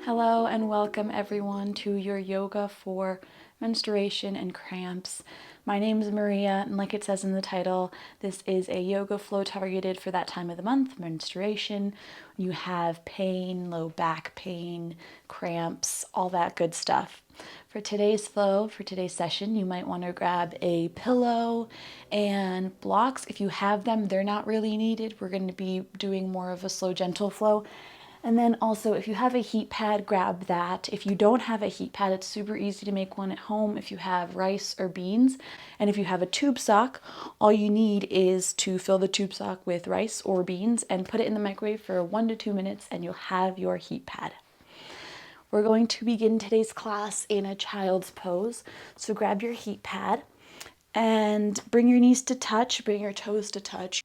Hello and welcome everyone to your yoga for menstruation and cramps. My name is Maria, and like it says in the title, this is a yoga flow targeted for that time of the month, menstruation. You have pain, low back pain, cramps, all that good stuff. For today's flow, for today's session, you might want to grab a pillow and blocks. If you have them, they're not really needed. We're going to be doing more of a slow, gentle flow. And then also, if you have a heat pad, grab that. If you don't have a heat pad, it's super easy to make one at home if you have rice or beans. And if you have a tube sock, all you need is to fill the tube sock with rice or beans and put it in the microwave for 1 to 2 minutes, and you'll have your heat pad. We're going to begin today's class in a child's pose. So grab your heat pad and bring your knees to touch, bring your toes to touch.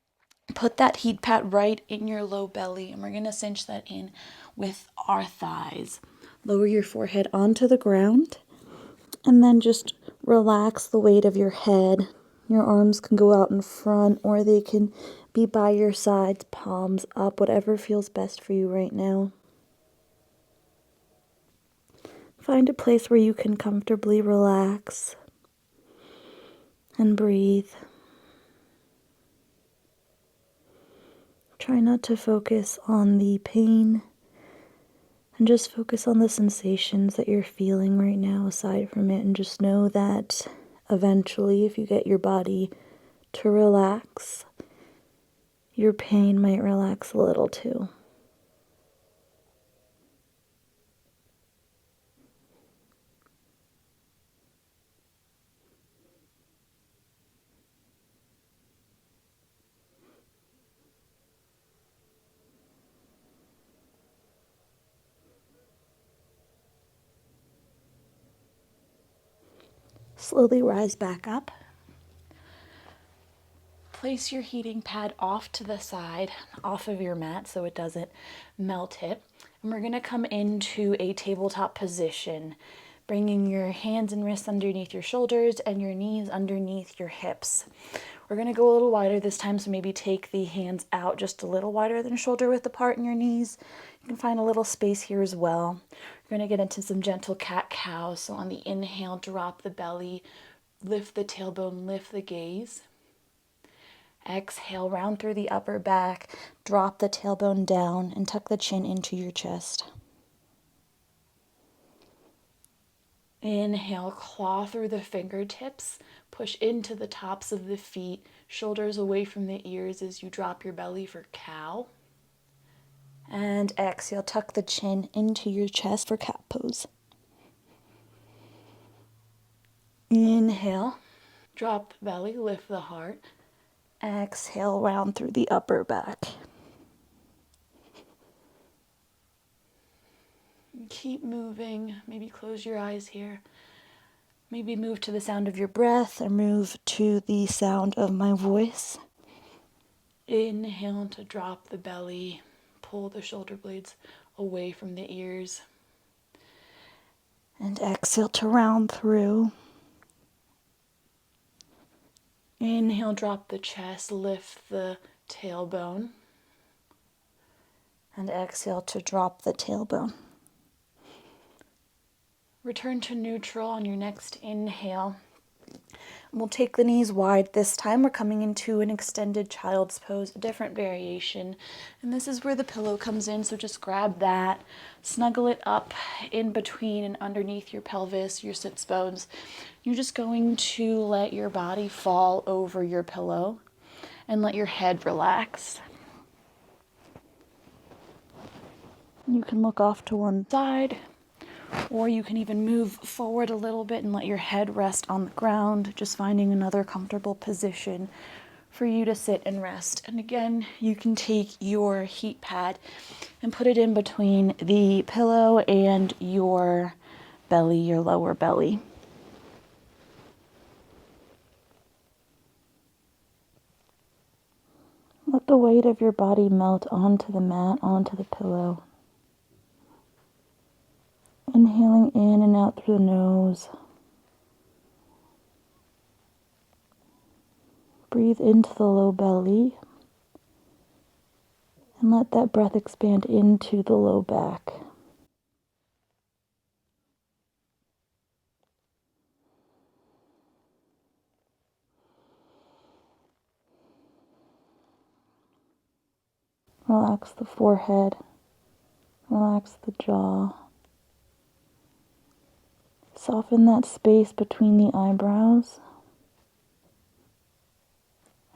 Put that heat pad right in your low belly, and we're going to cinch that in with our thighs. Lower your forehead onto the ground, and then just relax the weight of your head. Your arms can go out in front, or they can be by your sides, palms up, whatever feels best for you right now. Find a place where you can comfortably relax and breathe. Try not to focus on the pain and just focus on the sensations that you're feeling right now aside from it, and just know that eventually, if you get your body to relax, your pain might relax a little too. Slowly rise back up. Place your heating pad off to the side, off of your mat so it doesn't melt it. And we're going to come into a tabletop position, bringing your hands and wrists underneath your shoulders and your knees underneath your hips. We're going to go a little wider this time, so maybe take the hands out just a little wider than shoulder width apart in your knees. You can find a little space here as well. We're going to get into some gentle cat-cow. So on the inhale, drop the belly, lift the tailbone, lift the gaze. Exhale, round through the upper back, drop the tailbone down, and tuck the chin into your chest. Inhale, claw through the fingertips, push into the tops of the feet, shoulders away from the ears as you drop your belly for cow. And exhale, tuck the chin into your chest for cat pose. Inhale, drop the belly, lift the heart. Exhale, round through the upper back. Keep moving. Maybe close your eyes here. Maybe move to the sound of your breath, or move to the sound of my voice. Inhale to drop the belly. Pull the shoulder blades away from the ears. And exhale to round through. Inhale, drop the chest, lift the tailbone. And exhale to drop the tailbone. Return to neutral on your next inhale. We'll take the knees wide this time. We're coming into an extended child's pose, a different variation. And this is where the pillow comes in, so just grab that, snuggle it up in between and underneath your pelvis, your sits bones. You're just going to let your body fall over your pillow and let your head relax. You can look off to one side, or you can even move forward a little bit and let your head rest on the ground, just finding another comfortable position for you to sit and rest. And again, you can take your heat pad and put it in between the pillow and your belly, your lower belly. Let the weight of your body melt onto the mat, onto the pillow. Inhaling in and out through the nose. Breathe into the low belly. And let that breath expand into the low back. Relax the forehead. Relax the jaw. Soften that space between the eyebrows.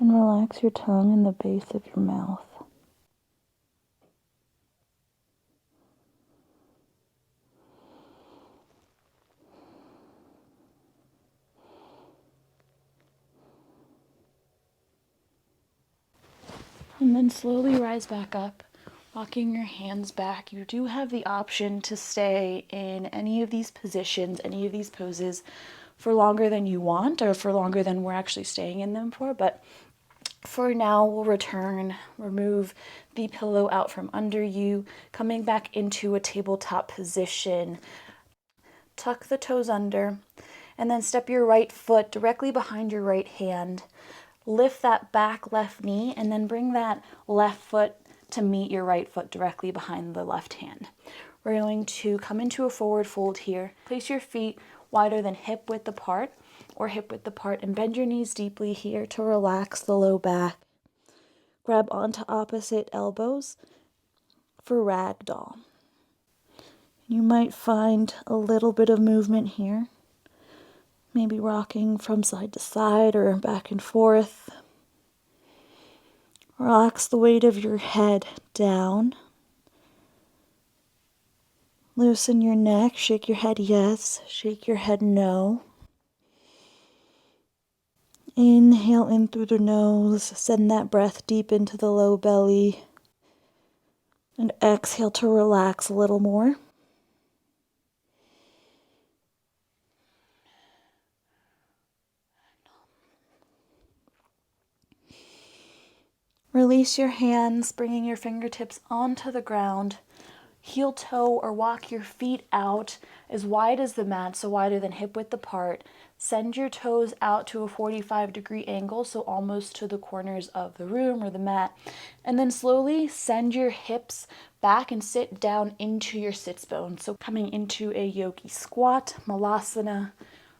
And relax your tongue and the base of your mouth. And then slowly rise back up, walking your hands back. You do have the option to stay in any of these positions, any of these poses for longer than you want, or for longer than we're actually staying in them for. But for now, we'll return, remove the pillow out from under you, coming back into a tabletop position. Tuck the toes under, and then step your right foot directly behind your right hand. Lift that back left knee, and then bring that left foot to meet your right foot directly behind the left hand. We're going to come into a forward fold here. Place your feet wider than hip width apart, or hip width apart, and bend your knees deeply here to relax the low back. Grab onto opposite elbows for ragdoll. You might find a little bit of movement here, maybe rocking from side to side or back and forth. Relax the weight of your head down. Loosen your neck, shake your head yes, shake your head no. Inhale in through the nose, send that breath deep into the low belly. And exhale to relax a little more. Release your hands, bringing your fingertips onto the ground. Heel toe or walk your feet out as wide as the mat, so wider than hip width apart. Send your toes out to a 45-degree angle, so almost to the corners of the room or the mat. And then slowly send your hips back and sit down into your sits bone. So coming into a yogi squat, Malasana,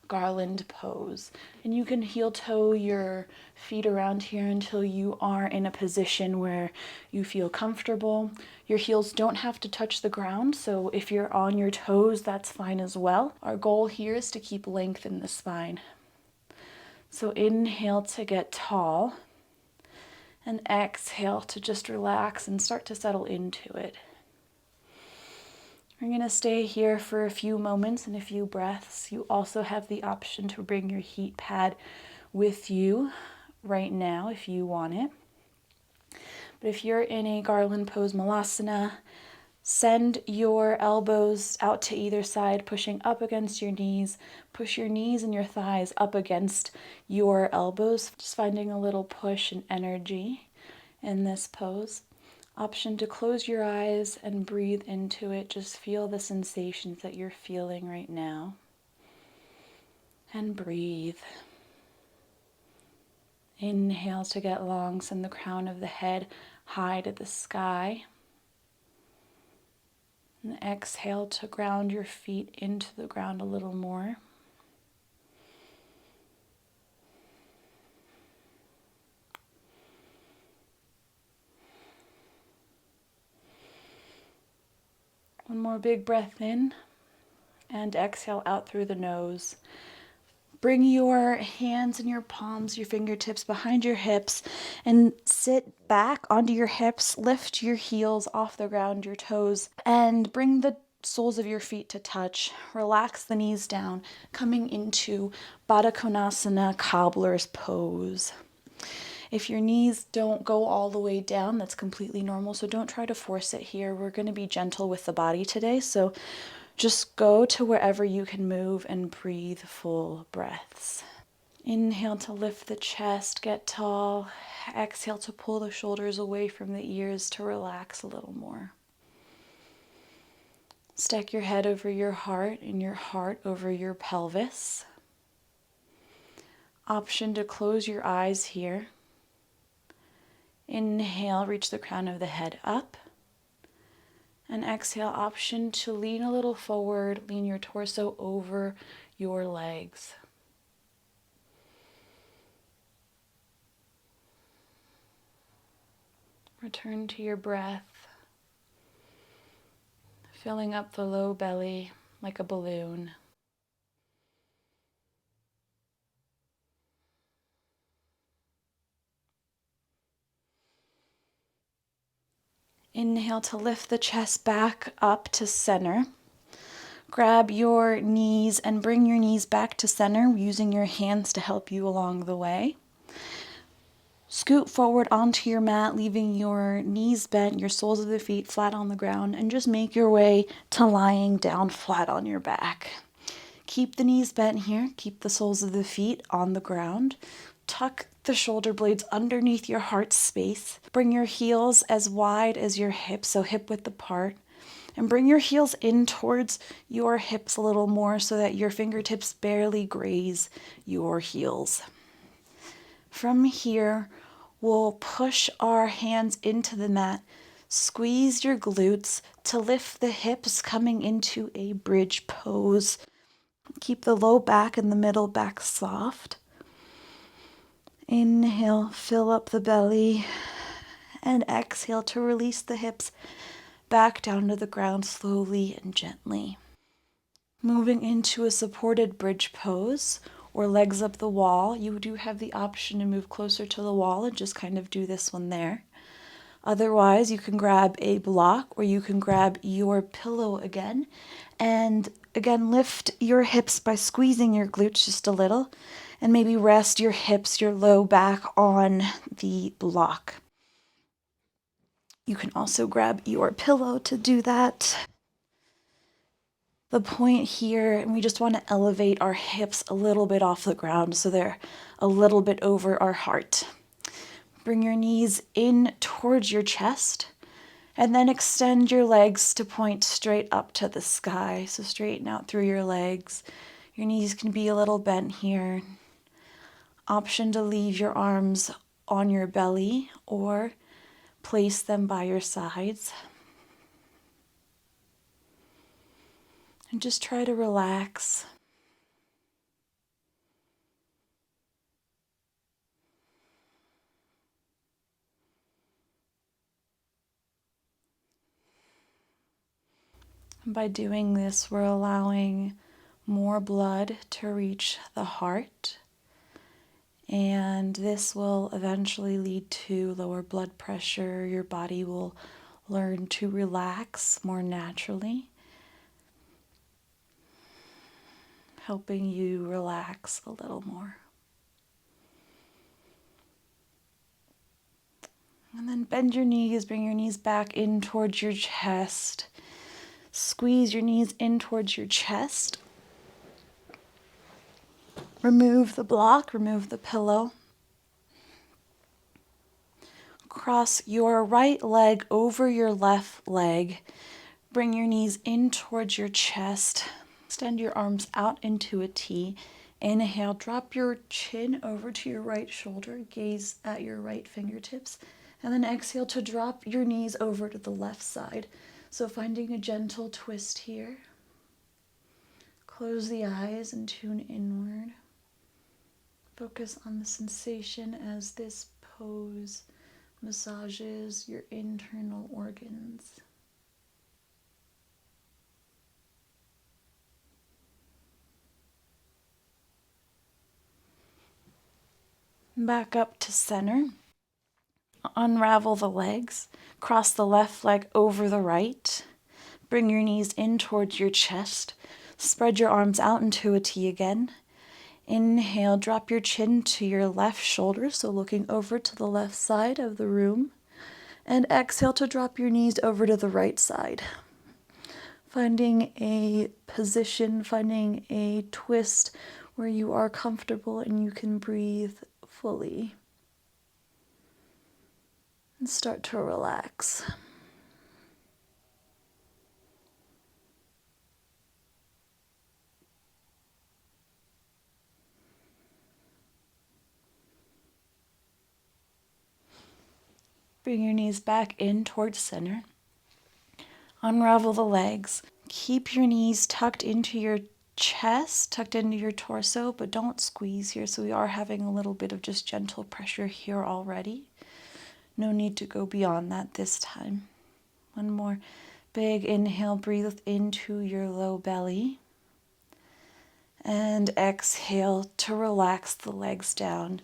Garland Pose. And you can heel toe your feet around here until you are in a position where you feel comfortable. Your heels don't have to touch the ground, so if you're on your toes, that's fine as well. Our goal here is to keep length in the spine. So inhale to get tall, and exhale to just relax and start to settle into it. We're going to stay here for a few moments and a few breaths. You also have the option to bring your heat pad with you right now if you want it. But if you're in a Garland Pose Malasana, send your elbows out to either side, pushing up against your knees. Push your knees and your thighs up against your elbows, just finding a little push and energy in this pose. Option to close your eyes and breathe into it. Just feel the sensations that you're feeling right now. And breathe. Inhale to get long, send the crown of the head high to the sky. And exhale to ground your feet into the ground a little more. One more big breath in, and exhale out through the nose. Bring your hands and your palms, your fingertips behind your hips, and sit back onto your hips. Lift your heels off the ground, your toes, and bring the soles of your feet to touch. Relax the knees down, coming into Baddha Konasana, Cobbler's pose. If your knees don't go all the way down, that's completely normal, so don't try to force it here. We're going to be gentle with the body today, so just go to wherever you can move and breathe full breaths. Inhale to lift the chest, get tall. Exhale to pull the shoulders away from the ears to relax a little more. Stack your head over your heart and your heart over your pelvis. Option to close your eyes here. Inhale, reach the crown of the head up. And exhale, option to lean a little forward, lean your torso over your legs. Return to your breath, filling up the low belly like a balloon. Inhale to lift the chest back up to center. Grab your knees and bring your knees back to center using your hands to help you along the way. Scoot forward onto your mat, leaving your knees bent, your soles of the feet flat on the ground, and just make your way to lying down flat on your back. Keep the knees bent here, keep the soles of the feet on the ground. Tuck the shoulder blades underneath your heart space. Bring your heels as wide as your hips, so hip width apart. And bring your heels in towards your hips a little more so that your fingertips barely graze your heels. From here, we'll push our hands into the mat. Squeeze your glutes to lift the hips, coming into a bridge pose. Keep the low back and the middle back soft. Inhale, fill up the belly, and exhale to release the hips back down to the ground slowly and gently. Moving into a supported bridge pose or legs up the wall. You do have the option to move closer to the wall and just kind of do this one there. Otherwise, you can grab a block or you can grab your pillow again. And again, lift your hips by squeezing your glutes just a little. And maybe rest your hips, your low back on the block. You can also grab your pillow to do that. The point here, and we just want to elevate our hips a little bit off the ground so they're a little bit over our heart. Bring your knees in towards your chest and then extend your legs to point straight up to the sky. So straighten out through your legs. Your knees can be a little bent here. Option to leave your arms on your belly or place them by your sides. And just try to relax. And by doing this, we're allowing more blood to reach the heart. And this will eventually lead to lower blood pressure. Your body will learn to relax more naturally, helping you relax a little more. And then bend your knees, bring your knees back in towards your chest. Squeeze your knees in towards your chest. Remove the block, remove the pillow. Cross your right leg over your left leg. Bring your knees in towards your chest. Extend your arms out into a T. Inhale, drop your chin over to your right shoulder. Gaze at your right fingertips. And then exhale to drop your knees over to the left side. So finding a gentle twist here. Close the eyes and tune inward. Focus on the sensation as this pose massages your internal organs. Back up to center. Unravel the legs. Cross the left leg over the right. Bring your knees in towards your chest. Spread your arms out into a T again. Inhale, drop your chin to your left shoulder, so looking over to the left side of the room. And exhale to drop your knees over to the right side. Finding a position, finding a twist where you are comfortable and you can breathe fully. And start to relax. Bring your knees back in towards center. Unravel the legs. Keep your knees tucked into your chest, tucked into your torso, but don't squeeze here. So we are having a little bit of just gentle pressure here already. No need to go beyond that this time. One more big inhale, breathe into your low belly. And exhale to relax the legs down.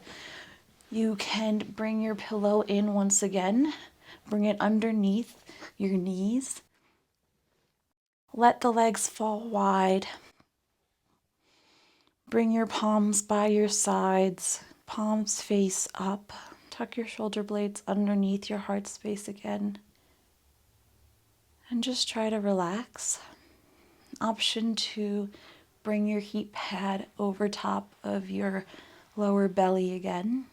You can bring your pillow in once again. Bring it underneath your knees. Let the legs fall wide. Bring your palms by your sides, palms face up. Tuck your shoulder blades underneath your heart space again. And just try to relax. Option 2, bring your heat pad over top of your lower belly again.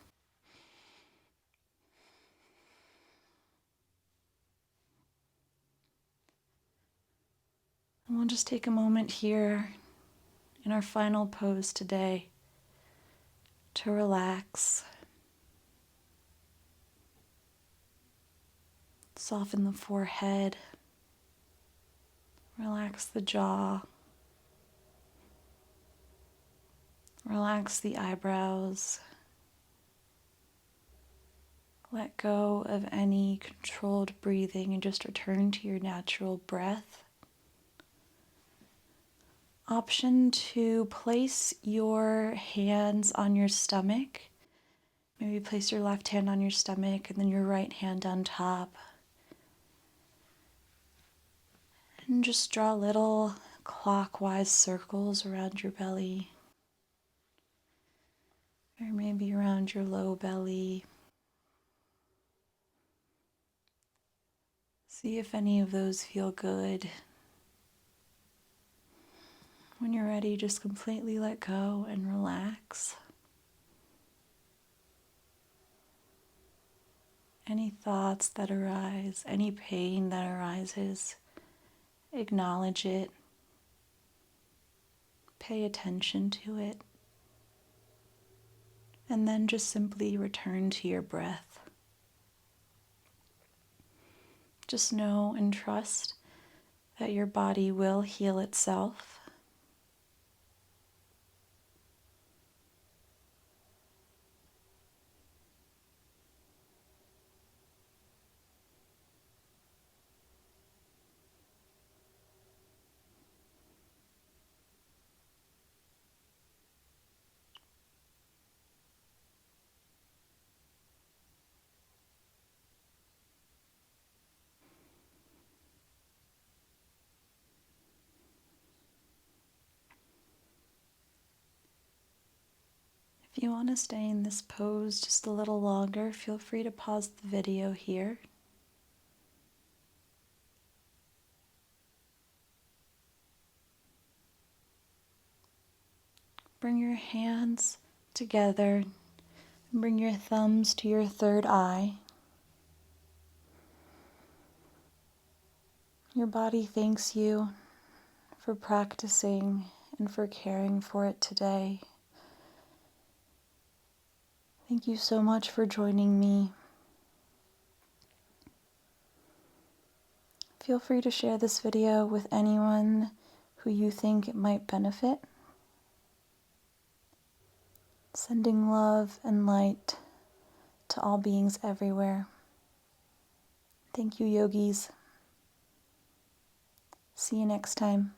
And we'll just take a moment here in our final pose today to relax. Soften the forehead. Relax the jaw. Relax the eyebrows. Let go of any controlled breathing and just return to your natural breath. Option 2, place your hands on your stomach. Maybe place your left hand on your stomach and then your right hand on top. And just draw little clockwise circles around your belly. Or maybe around your low belly. See if any of those feel good. When you're ready, just completely let go and relax. Any thoughts that arise, any pain that arises, acknowledge it. Pay attention to it. And then just simply return to your breath. Just know and trust that your body will heal itself. If you want to stay in this pose just a little longer, feel free to pause the video here. Bring your hands together and bring your thumbs to your third eye. Your body thanks you for practicing and for caring for it today. Thank you so much for joining me. Feel free to share this video with anyone who you think it might benefit. Sending love and light to all beings everywhere. Thank you, yogis. See you next time.